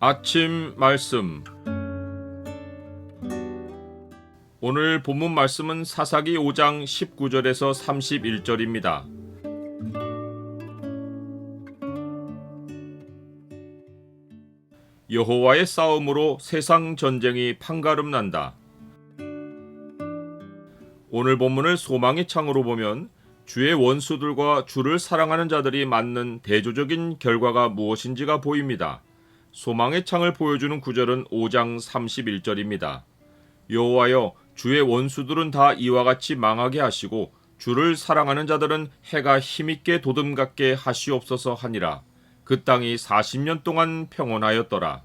아침 말씀. 오늘 본문 말씀은 사사기 5장 19절에서 31절입니다. 여호와의 싸움으로 세상 전쟁이 판가름난다. 오늘 본문을 소망의 창으로 보면 주의 원수들과 주를 사랑하는 자들이 맞는 대조적인 결과가 무엇인지가 보입니다. 소망의 창을 보여주는 구절은 5장 31절입니다. 여호와여, 주의 원수들은 다 이와 같이 망하게 하시고 주를 사랑하는 자들은 해가 힘있게 도듬갑게 하시옵소서 하니라. 그 땅이 40년 동안 평온하였더라.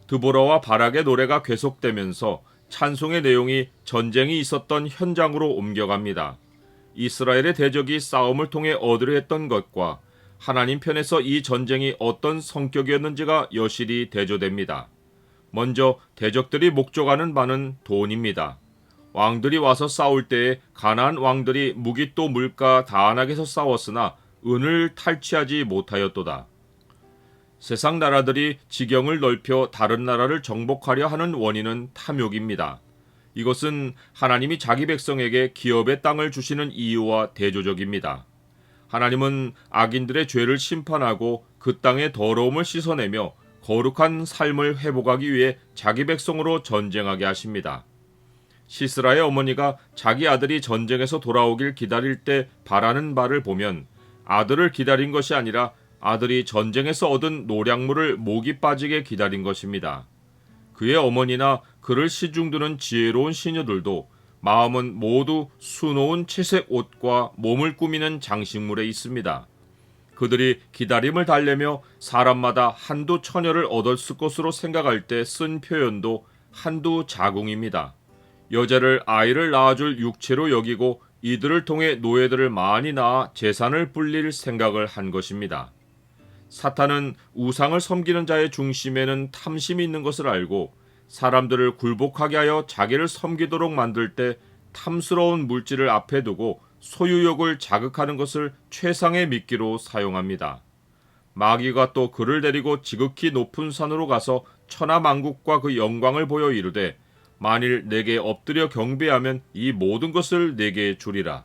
드보라와 바락의 노래가 계속되면서 찬송의 내용이 전쟁이 있었던 현장으로 옮겨갑니다. 이스라엘의 대적이 싸움을 통해 얻으려 했던 것과 하나님 편에서 이 전쟁이 어떤 성격이었는지가 여실히 대조됩니다. 먼저 대적들이 목적하는 바는 돈입니다. 왕들이 와서 싸울 때에 가나안 왕들이 무기 또 물가 다안하게서 싸웠으나 은을 탈취하지 못하였도다. 세상 나라들이 지경을 넓혀 다른 나라를 정복하려 하는 원인은 탐욕입니다. 이것은 하나님이 자기 백성에게 기업의 땅을 주시는 이유와 대조적입니다. 하나님은 악인들의 죄를 심판하고 그 땅의 더러움을 씻어내며 거룩한 삶을 회복하기 위해 자기 백성으로 전쟁하게 하십니다. 시스라의 어머니가 자기 아들이 전쟁에서 돌아오길 기다릴 때 바라는 바를 보면 아들을 기다린 것이 아니라 아들이 전쟁에서 얻은 노량물을 목이 빠지게 기다린 것입니다. 그의 어머니나 그를 시중드는 지혜로운 시녀들도 마음은 모두 수놓은 채색 옷과 몸을 꾸미는 장식물에 있습니다. 그들이 기다림을 달래며 사람마다 한두 처녀를 얻었을 것으로 생각할 때 쓴 표현도 한두 자궁입니다. 여자를 아이를 낳아줄 육체로 여기고 이들을 통해 노예들을 많이 낳아 재산을 불릴 생각을 한 것입니다. 사탄은 우상을 섬기는 자의 중심에는 탐심이 있는 것을 알고 사람들을 굴복하게 하여 자기를 섬기도록 만들 때 탐스러운 물질을 앞에 두고 소유욕을 자극하는 것을 최상의 미끼로 사용합니다. 마귀가 또 그를 데리고 지극히 높은 산으로 가서 천하만국과 그 영광을 보여 이르되 만일 내게 엎드려 경배하면 이 모든 것을 내게 주리라.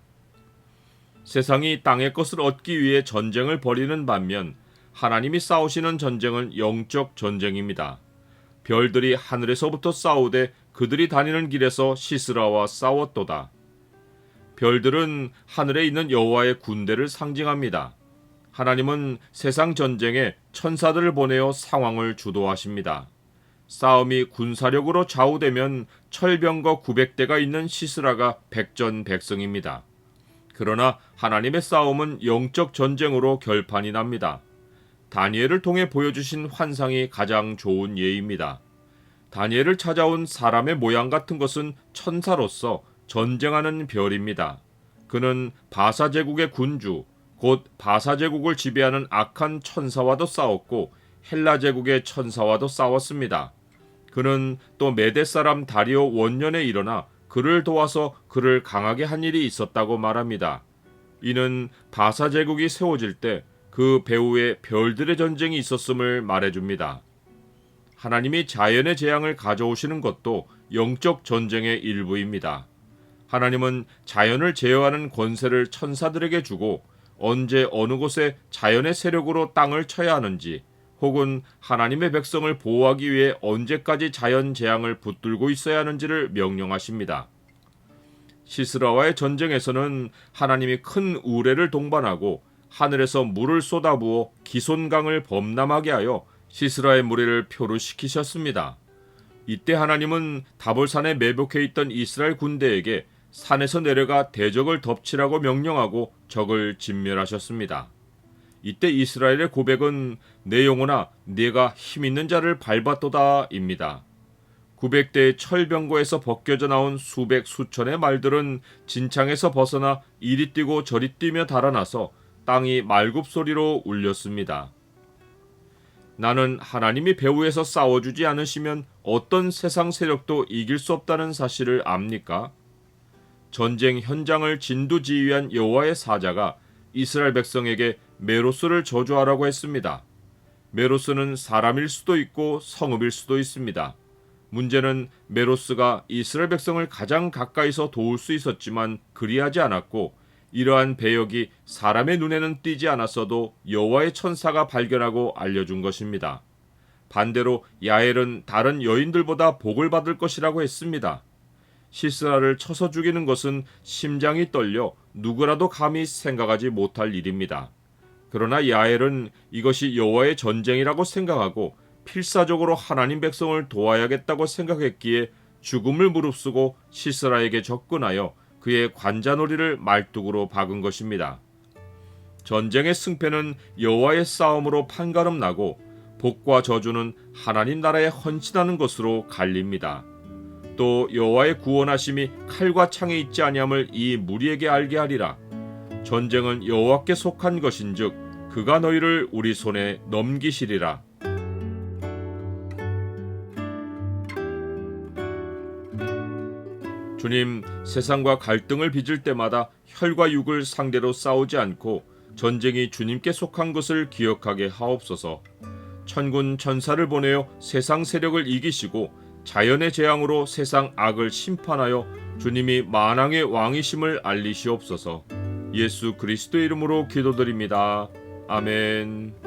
세상이 땅의 것을 얻기 위해 전쟁을 벌이는 반면 하나님이 싸우시는 전쟁은 영적 전쟁입니다. 별들이 하늘에서부터 싸우되 그들이 다니는 길에서 시스라와 싸웠도다. 별들은 하늘에 있는 여호와의 군대를 상징합니다. 하나님은 세상 전쟁에 천사들을 보내어 상황을 주도하십니다. 싸움이 군사력으로 좌우되면 철병거 900대가 있는 시스라가 백전백승입니다. 그러나 하나님의 싸움은 영적 전쟁으로 결판이 납니다. 다니엘을 통해 보여주신 환상이 가장 좋은 예입니다. 다니엘을 찾아온 사람의 모양 같은 것은 천사로서 전쟁하는 별입니다. 그는 바사 제국의 군주, 곧 바사 제국을 지배하는 악한 천사와도 싸웠고 헬라 제국의 천사와도 싸웠습니다. 그는 또 메대 사람 다리오 원년에 일어나 그를 도와서 그를 강하게 한 일이 있었다고 말합니다. 이는 바사 제국이 세워질 때 그 배후에 별들의 전쟁이 있었음을 말해줍니다. 하나님이 자연의 재앙을 가져오시는 것도 영적 전쟁의 일부입니다. 하나님은 자연을 제어하는 권세를 천사들에게 주고 언제 어느 곳에 자연의 세력으로 땅을 쳐야 하는지 혹은 하나님의 백성을 보호하기 위해 언제까지 자연 재앙을 붙들고 있어야 하는지를 명령하십니다. 시스라와의 전쟁에서는 하나님이 큰 우레를 동반하고 하늘에서 물을 쏟아부어 기손강을 범람하게 하여 시스라의 무리를 표류시키셨습니다. 이때 하나님은 다볼산에 매복해 있던 이스라엘 군대에게 산에서 내려가 대적을 덮치라고 명령하고 적을 진멸하셨습니다. 이때 이스라엘의 고백은 내 영혼아 네가 힘있는 자를 밟았도다 입니다. 900대의 철병거에서 벗겨져 나온 수백 수천의 말들은 진창에서 벗어나 이리 뛰고 저리 뛰며 달아나서 땅이 말굽소리로 울렸습니다. 나는 하나님이 배후에서 싸워주지 않으시면 어떤 세상 세력도 이길 수 없다는 사실을 압니까? 전쟁 현장을 진두지휘한 여호와의 사자가 이스라엘 백성에게 메로스를 저주하라고 했습니다. 메로스는 사람일 수도 있고 성읍일 수도 있습니다. 문제는 메로스가 이스라엘 백성을 가장 가까이서 도울 수 있었지만 그리하지 않았고, 이러한 배역이 사람의 눈에는 띄지 않았어도 여호와의 천사가 발견하고 알려준 것입니다. 반대로 야엘은 다른 여인들보다 복을 받을 것이라고 했습니다. 시스라를 쳐서 죽이는 것은 심장이 떨려 누구라도 감히 생각하지 못할 일입니다. 그러나 야엘은 이것이 여호와의 전쟁이라고 생각하고 필사적으로 하나님 백성을 도와야겠다고 생각했기에 죽음을 무릅쓰고 시스라에게 접근하여 그의 관자놀이를 말뚝으로 박은 것입니다. 전쟁의 승패는 여호와의 싸움으로 판가름 나고 복과 저주는 하나님 나라에 헌신하는 것으로 갈립니다. 또 여호와의 구원하심이 칼과 창에 있지 아니함을 이 무리에게 알게 하리라. 전쟁은 여호와께 속한 것인즉 그가 너희를 우리 손에 넘기시리라. 주님, 세상과 갈등을 빚을 때마다 혈과 육을 상대로 싸우지 않고 전쟁이 주님께 속한 것을 기억하게 하옵소서. 천군 천사를 보내어 세상 세력을 이기시고 자연의 재앙으로 세상 악을 심판하여 주님이 만왕의 왕이심을 알리시옵소서. 예수 그리스도의 이름으로 기도드립니다. 아멘.